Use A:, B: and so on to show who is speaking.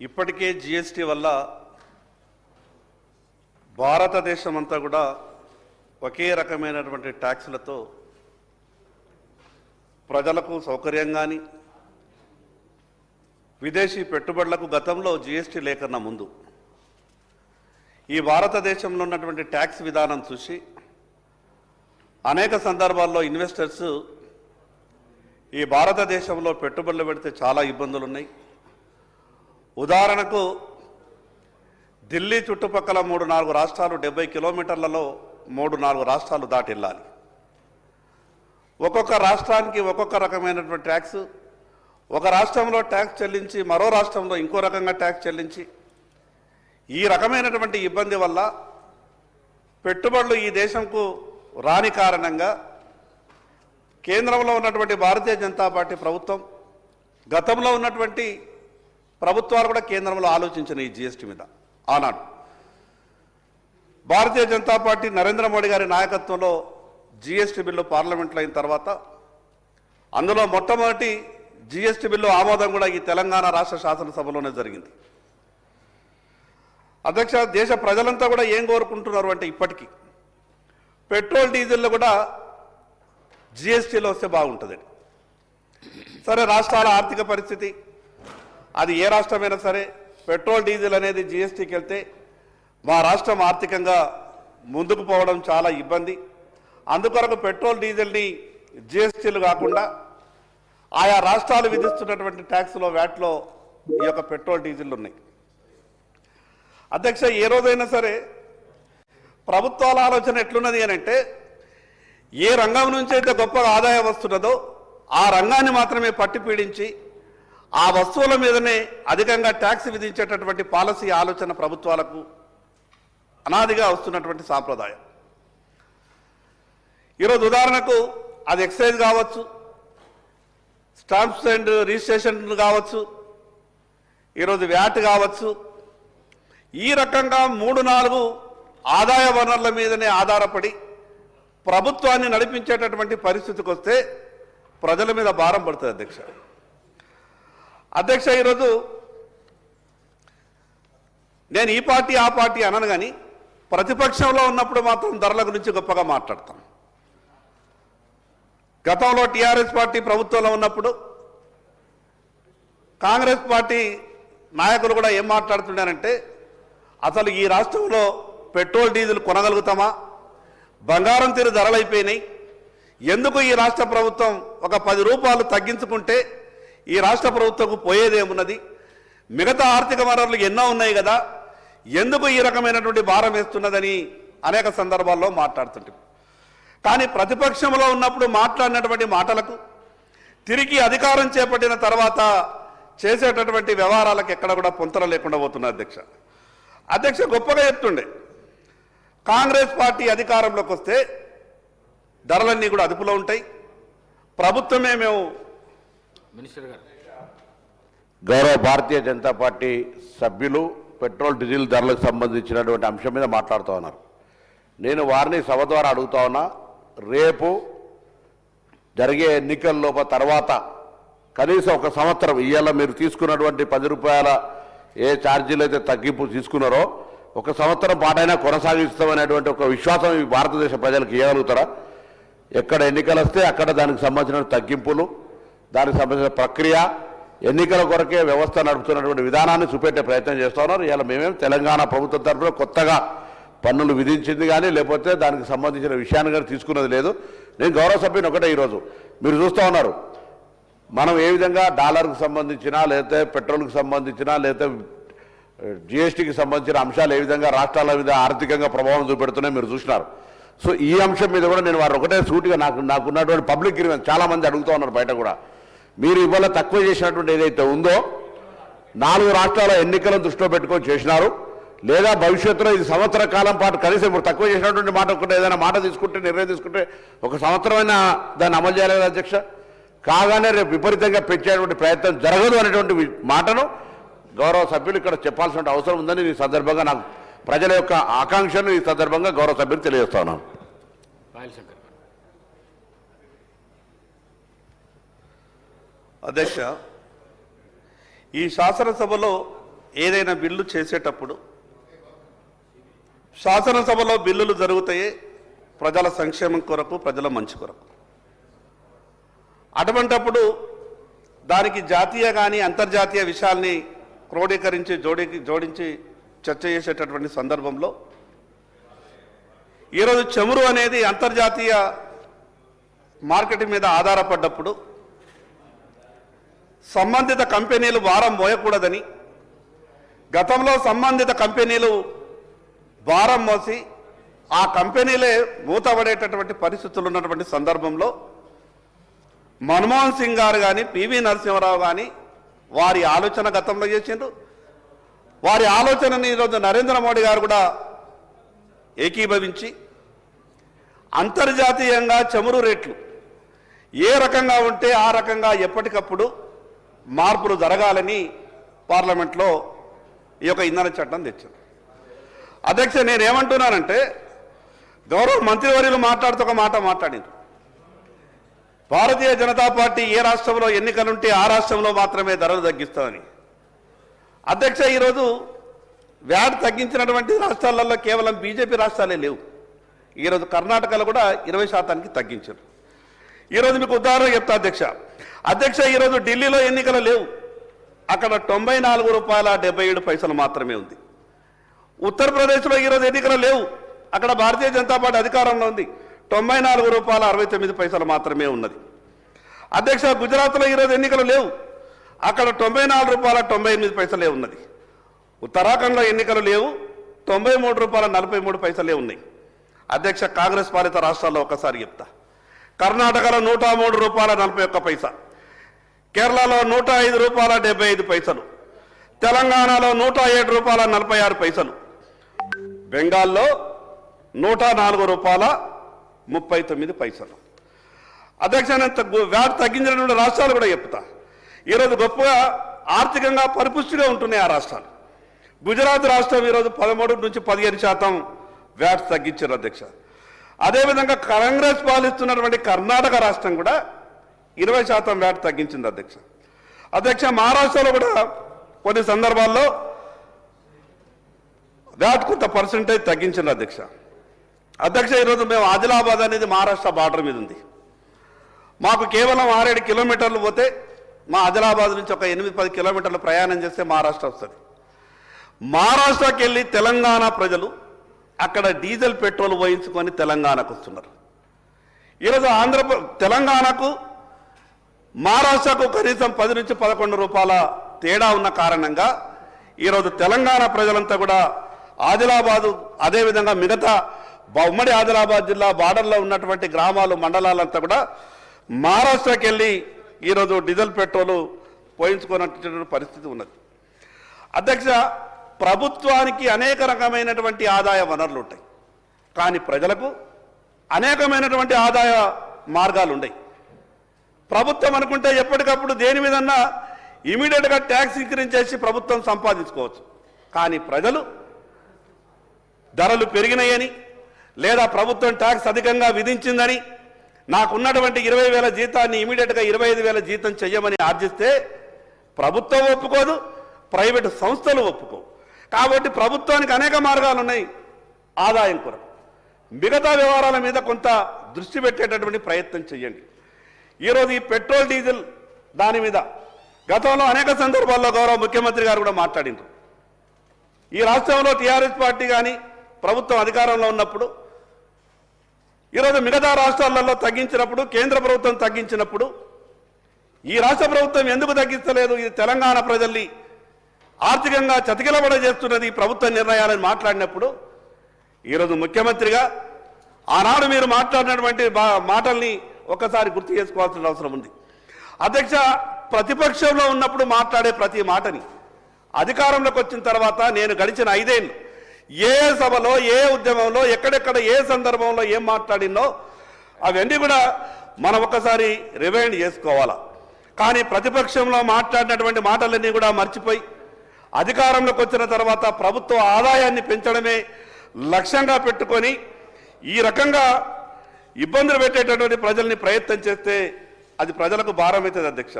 A: ఇప్పటికే జిఎస్టీ వల్ల భారతదేశం అంతా కూడా ఒకే రకమైనటువంటి ట్యాక్స్లతో ప్రజలకు సౌకర్యంగాని విదేశీ పెట్టుబడులకు గతంలో జిఎస్టీ లేకన్నా ముందు ఈ భారతదేశంలో ఉన్నటువంటి ట్యాక్స్ విధానం చూసి అనేక సందర్భాల్లో ఇన్వెస్టర్స్ ఈ భారతదేశంలో పెట్టుబడులు పెడితే చాలా ఇబ్బందులు ఉన్నాయి. ఉదాహరణకు ఢిల్లీ చుట్టుపక్కల 3-4 రాష్ట్రాలు 70 కిలోమీటర్లలో 3-4 రాష్ట్రాలు దాటి వెళ్ళాలి. ఒక్కొక్క రాష్ట్రానికి ఒక్కొక్క రకమైనటువంటి ట్యాక్స్, ఒక రాష్ట్రంలో ట్యాక్స్ చెల్లించి మరో రాష్ట్రంలో ఇంకో రకంగా ట్యాక్స్ చెల్లించి ఈ రకమైనటువంటి ఇబ్బంది వల్ల పెట్టుబడులు ఈ దేశంకు రాని కారణంగా కేంద్రంలో ఉన్నటువంటి భారతీయ జనతా పార్టీ ప్రభుత్వం, గతంలో ఉన్నటువంటి ప్రభుత్వాలు కూడా కేంద్రంలో ఆలోచించిన ఈ జిఎస్టీ మీద ఆనాడు భారతీయ జనతా పార్టీ నరేంద్ర మోడీ గారి నాయకత్వంలో జిఎస్టీ బిల్లు పార్లమెంట్లో అయిన తర్వాత అందులో మొట్టమొదటి జిఎస్టీ బిల్లు ఆమోదం కూడా ఈ తెలంగాణ రాష్ట్ర శాసనసభలోనే జరిగింది. అధ్యక్ష, దేశ ప్రజలంతా కూడా ఏం కోరుకుంటున్నారు అంటే ఇప్పటికీ పెట్రోల్ డీజిల్లో కూడా జిఎస్టీలో వస్తే బాగుంటుంది. సరే, రాష్ట్రాల ఆర్థిక పరిస్థితి అది ఏ రాష్ట్రమైనా సరే పెట్రోల్ డీజిల్ అనేది జిఎస్టీకి వెళ్తే మా రాష్ట్రం ఆర్థికంగా ముందుకు పోవడం చాలా ఇబ్బంది. అందుకొరకు పెట్రోల్ డీజిల్ని జిఎస్టీలు కాకుండా ఆయా రాష్ట్రాలు విధిస్తున్నటువంటి ట్యాక్స్లో వ్యాట్లో ఈ యొక్క పెట్రోల్ డీజిల్ ఉన్నాయి. అధ్యక్ష, ఏ రోజైనా సరే ప్రభుత్వాల ఆలోచన ఎట్లున్నది అని అంటే ఏ రంగం నుంచి అయితే గొప్పగా ఆదాయం వస్తున్నదో ఆ రంగాన్ని మాత్రమే పట్టి పీడించి ఆ వస్తువుల మీదనే అధికంగా ట్యాక్స్ విధించేటటువంటి పాలసీ ఆలోచన ప్రభుత్వాలకు అనాదిగా వస్తున్నటువంటి సాంప్రదాయం. ఈరోజు ఉదాహరణకు అది ఎక్సైజ్ కావచ్చు, స్టాంప్స్ అండ్ రిజిస్ట్రేషన్ కావచ్చు, ఈరోజు వ్యాట్ కావచ్చు, ఈ రకంగా 3-4 ఆదాయ వనరుల మీదనే ఆధారపడి ప్రభుత్వాన్ని నడిపించేటటువంటి పరిస్థితికి వస్తే ప్రజల మీద భారం పడుతుంది. అధ్యక్ష, ఈరోజు నేను ఈ పార్టీ ఆ పార్టీ అనను, కానీ ప్రతిపక్షంలో ఉన్నప్పుడు మాత్రం ధరల గురించి గొప్పగా మాట్లాడతాం. గతంలో టీఆర్ఎస్ పార్టీ ప్రభుత్వంలో ఉన్నప్పుడు కాంగ్రెస్ పార్టీ నాయకులు కూడా ఏం మాట్లాడుతున్నారంటే అసలు ఈ రాష్ట్రంలో పెట్రోల్ డీజిల్ కొనగలుగుతామా, బంగారం తీరు ధరలైపోయినాయి, ఎందుకు ఈ రాష్ట్ర ప్రభుత్వం ఒక 10 రూపాయలు తగ్గించుకుంటే ఈ రాష్ట్ర ప్రభుత్వంకు పోయేదేమున్నది, మిగతా ఆర్థిక వనరులు ఎన్నో ఉన్నాయి కదా, ఎందుకు ఈ రకమైనటువంటి భారం వేస్తున్నదని అనేక సందర్భాల్లో మాట్లాడుతుంటాం. కానీ ప్రతిపక్షంలో ఉన్నప్పుడు మాట్లాడినటువంటి మాటలకు తిరిగి అధికారం చేపట్టిన తర్వాత చేసేటటువంటి వ్యవహారాలకు ఎక్కడ కూడా పొంతన లేకుండా పోతున్నారు. అధ్యక్ష, గొప్పగా చెప్తుండే కాంగ్రెస్ పార్టీ అధికారంలోకి వస్తే ధరలన్నీ కూడా అదుపులో ఉంటాయి, ప్రభుత్వమే మేము
B: గౌరవ భారతీయ జనతా పార్టీ సభ్యులు పెట్రోల్ డీజిల్ ధరలకు సంబంధించినటువంటి అంశం మీద మాట్లాడుతూ ఉన్నారు. నేను వారిని సభ ద్వారా అడుగుతా ఉన్నా, రేపు జరిగే ఎన్నికల తర్వాత కనీసం 1 సంవత్సరం ఇవాళ మీరు తీసుకున్నటువంటి 10 రూపాయల ఏ ఛార్జీలు అయితే తగ్గింపు తీసుకున్నారో 1 సంవత్సరం పాటైనా కొనసాగిస్తామనేటువంటి ఒక విశ్వాసం ఈ భారతదేశ ప్రజలకు ఇవ్వగలుగుతారా? ఎక్కడ ఎన్నికలు వస్తే అక్కడ దానికి సంబంధించిన తగ్గింపులు, దానికి సంబంధించిన ప్రక్రియ, ఎన్నికల కొరకే వ్యవస్థ నడుపుతున్నటువంటి విధానాన్ని చూపెట్టే ప్రయత్నం చేస్తూ ఉన్నారు. ఇలా మేమేం తెలంగాణ ప్రభుత్వం తరఫున కొత్తగా పన్నులు విధించింది కానీ లేకపోతే దానికి సంబంధించిన విషయాన్ని కానీ తీసుకున్నది లేదు. నేను గౌరవ సభ్యుని ఒకటే, ఈరోజు మీరు చూస్తూ ఉన్నారు మనం ఏ విధంగా డాలర్కు సంబంధించిన లేకపోతే పెట్రోల్కి సంబంధించిన లేకపోతే జిఎస్టీకి సంబంధించిన అంశాలు ఏ విధంగా రాష్ట్రాల మీద ఆర్థికంగా ప్రభావం చూపెడుతున్నాయి మీరు చూసినారు. సో ఈ అంశం మీద కూడా నేను వారు ఒకటే సూటిగా నాకున్నటువంటి పబ్లిక్ గ్రీవెన్స్ చాలామంది అడుగుతూ ఉన్నారు బయట కూడా, మీరు ఇవాళ తక్కువ చేసినటువంటి ఏదైతే ఉందో 4 రాష్ట్రాల ఎన్నికలను దృష్టిలో పెట్టుకొని చేసినారు, లేదా భవిష్యత్తులో ఇది సంవత్సర కాలం పాటు కనీసం ఇప్పుడు తక్కువ చేసినటువంటి మాట ఒకటి ఏదైనా మాట తీసుకుంటే నిర్ణయం తీసుకుంటే 1 సంవత్సరమైనా దాన్ని అమలు చేయాలి అధ్యక్ష. కాగానే రేపు విపరీతంగా పెంచేటువంటి ప్రయత్నం జరగదు అనేటువంటి మాటను గౌరవ సభ్యులు ఇక్కడ చెప్పాల్సిన అవసరం ఉందని ఈ సందర్భంగా నాకు ప్రజల యొక్క ఆకాంక్షను ఈ సందర్భంగా గౌరవ సభ్యులు తెలియజేస్తా ఉన్నాను.
A: అధ్యక్ష, ఈ శాసనసభలో ఏదైనా బిల్లు చేసేటప్పుడు శాసనసభలో బిల్లులు జరుగుతాయి ప్రజల సంక్షేమం కొరకు, ప్రజల మంచి కొరకు. అటువంటప్పుడు దానికి జాతీయ కానీ అంతర్జాతీయ విషయాల్ని క్రోడీకరించి జోడించి చర్చ చేసేటటువంటి సందర్భంలో ఈరోజు చమురు అనేది అంతర్జాతీయ మార్కెట్ మీద ఆధారపడ్డప్పుడు సంబంధిత కంపెనీలు భారం మోయకూడదని, గతంలో సంబంధిత కంపెనీలు భారం మోసి ఆ కంపెనీలే మూతపడేటటువంటి పరిస్థితులు ఉన్నటువంటి సందర్భంలో మన్మోహన్ సింగ్ గారు కానీ, పివి నరసింహారావు కానీ వారి ఆలోచన గతంలో చేసిండ్రు. వారి ఆలోచనని ఈరోజు నరేంద్ర మోడీ గారు కూడా ఏకీభవించి అంతర్జాతీయంగా చమురు రేట్లు ఏ రకంగా ఉంటే ఆ రకంగా ఎప్పటికప్పుడు మార్పులు జరగాలని పార్లమెంట్లో ఈ యొక్క ఇంధన చట్టం తెచ్చారు. అధ్యక్ష, నేనేమంటున్నానంటే గౌరవ మంత్రివర్యులు మాట్లాడుతూ ఒక మాట మాట్లాడింది. భారతీయ జనతా పార్టీ ఏ రాష్ట్రంలో ఎన్నికలుంటే ఆ రాష్ట్రంలో మాత్రమే ధరలు తగ్గిస్తామని. అధ్యక్ష, ఈరోజు వ్యాట్ తగ్గించినటువంటి రాష్ట్రాలలో కేవలం బీజేపీ రాష్ట్రాలే లేవు. ఈరోజు కర్ణాటకలో కూడా 20% తగ్గించారు. ఈరోజు మీకు ఉదాహరణ చెప్తా అధ్యక్ష, ఈరోజు ఢిల్లీలో ఎన్నికలు లేవు. అక్కడ ₹94.77 మాత్రమే ఉంది. ఉత్తరప్రదేశ్లో ఈరోజు ఎన్నికలు లేవు. అక్కడ భారతీయ జనతా పార్టీ అధికారంలో ఉంది. ₹94.69 మాత్రమే ఉన్నది. అధ్యక్ష, గుజరాత్లో ఈరోజు ఎన్నికలు లేవు. అక్కడ ₹94.98 ఉన్నది. ఉత్తరాఖండ్లో ఎన్నికలు లేవు. ₹93.43 ఉన్నాయి. అధ్యక్ష, కాంగ్రెస్ పాలిత రాష్ట్రాల్లో ఒకసారి చెప్తా. కర్ణాటకలో ₹103.41, కేరళలో ₹105.75, తెలంగాణలో ₹107.46, బెంగాల్లో ₹104.39. అధ్యక్ష, వ్యాట్ తగ్గించినటువంటి రాష్ట్రాలు కూడా చెప్తా. ఈరోజు గొప్పగా ఆర్థికంగా పరిపుష్టిగా ఉంటున్నాయి ఆ రాష్ట్రాలు. గుజరాత్ రాష్ట్రం ఈరోజు 13 నుంచి 15% వ్యాట్ తగ్గించారు అధ్యక్ష. అదేవిధంగా కాంగ్రెస్ పాలిస్తున్నటువంటి కర్ణాటక రాష్ట్రం కూడా 20% వ్యాట్ తగ్గించింది అధ్యక్ష. అధ్యక్ష, మహారాష్ట్రలో కూడా కొన్ని సందర్భాల్లో వ్యాట్ కొంత పర్సెంటేజ్ తగ్గించింది అధ్యక్ష. అధ్యక్ష, ఈరోజు మేము ఆదిలాబాద్ అనేది మహారాష్ట్ర బార్డర్ మీద ఉంది. మాకు కేవలం 6-7 కిలోమీటర్లు పోతే మా ఆదిలాబాద్ నుంచి ఒక 8-10 కిలోమీటర్లు ప్రయాణం చేస్తే మహారాష్ట్ర వస్తుంది. మహారాష్ట్రకి వెళ్ళి తెలంగాణ ప్రజలు అక్కడ డీజిల్ పెట్రోల్ పోయించుకొని తెలంగాణకు వస్తున్నారు. ఈరోజు తెలంగాణకు మహారాష్ట్రకు కనీసం 10 నుంచి 11 రూపాయల తేడా ఉన్న కారణంగా ఈరోజు తెలంగాణ ప్రజలంతా కూడా ఆదిలాబాదు, అదేవిధంగా మిగతా ఉమ్మడి ఆదిలాబాద్ జిల్లా బార్డర్లో ఉన్నటువంటి గ్రామాలు, మండలాలంతా కూడా మహారాష్ట్రకి వెళ్ళి ఈరోజు డీజిల్ పెట్రోలు పోయించుకున్నటువంటి పరిస్థితి ఉన్నది. అధ్యక్ష, ప్రభుత్వానికి అనేక రకమైనటువంటి ఆదాయ వనరులు ఉంటాయి, కానీ ప్రజలకు అనేకమైనటువంటి ఆదాయ మార్గాలు ఉన్నాయి. ప్రభుత్వం అనుకుంటే ఎప్పటికప్పుడు దేని మీదన్నా ఇమీడియట్గా ట్యాక్స్ ఇంక్రీజ్ చేసి ప్రభుత్వం సంపాదించుకోవచ్చు. కానీ ప్రజలు ధరలు పెరిగినాయని, లేదా ప్రభుత్వం ట్యాక్స్ అధికంగా విధించిందని, నాకున్నటువంటి 20,000 జీతాన్ని ఇమీడియట్గా 25,000 జీతం చెయ్యమని ఆర్జిస్తే ప్రభుత్వం ఒప్పుకోదు, ప్రైవేటు సంస్థలు ఒప్పుకోవు. కాబట్టి ప్రభుత్వానికి అనేక మార్గాలు ఉన్నాయి ఆదాయం కొరకు. మిగతా వ్యవహారాల మీద కొంత దృష్టి పెట్టేటటువంటి ప్రయత్నం చేయండి. ఈరోజు ఈ పెట్రోల్ డీజిల్ దాని మీద గతంలో అనేక సందర్భాల్లో గౌరవ ముఖ్యమంత్రి గారు కూడా మాట్లాడిండ్రు. ఈ రాష్ట్రంలో టీఆర్ఎస్ పార్టీ కానీ ప్రభుత్వం అధికారంలో ఉన్నప్పుడు, ఈరోజు మిగతా రాష్ట్రాలలో తగ్గించినప్పుడు, కేంద్ర ప్రభుత్వం తగ్గించినప్పుడు ఈ రాష్ట్ర ప్రభుత్వం ఎందుకు తగ్గించలేదు, ఇది తెలంగాణ ప్రజల్ని ఆర్థికంగా చతికిలబడ చేస్తున్నది ఈ ప్రభుత్వ నిర్ణయాలను మాట్లాడినప్పుడు, ఈరోజు ముఖ్యమంత్రిగా ఆనాడు మీరు మాట్లాడినటువంటి మాటల్ని ఒక్కసారి గుర్తు చేసుకోవాల్సిన అవసరం ఉంది. అధ్యక్ష, ప్రతిపక్షంలో ఉన్నప్పుడు మాట్లాడే ప్రతి మాటని అధికారంలోకి వచ్చిన తర్వాత నేను గడిచిన 5 ఏళ్ళు ఏ సభలో, ఏ ఉద్యమంలో, ఎక్కడెక్కడ, ఏ సందర్భంలో ఏం మాట్లాడినో అవన్నీ కూడా మనం ఒక్కసారి రివైండ్ చేసుకోవాలా. కానీ ప్రతిపక్షంలో మాట్లాడినటువంటి మాటలన్నీ కూడా మర్చిపోయి అధికారంలోకి వచ్చిన తర్వాత ప్రభుత్వ ఆదాయాన్ని పెంచడమే లక్ష్యంగా పెట్టుకొని ఈ రకంగా ఇబ్బందులు పెట్టేటటువంటి ప్రజల్ని ప్రయత్నం చేస్తే అది ప్రజలకు భారం అవుతుంది అధ్యక్ష.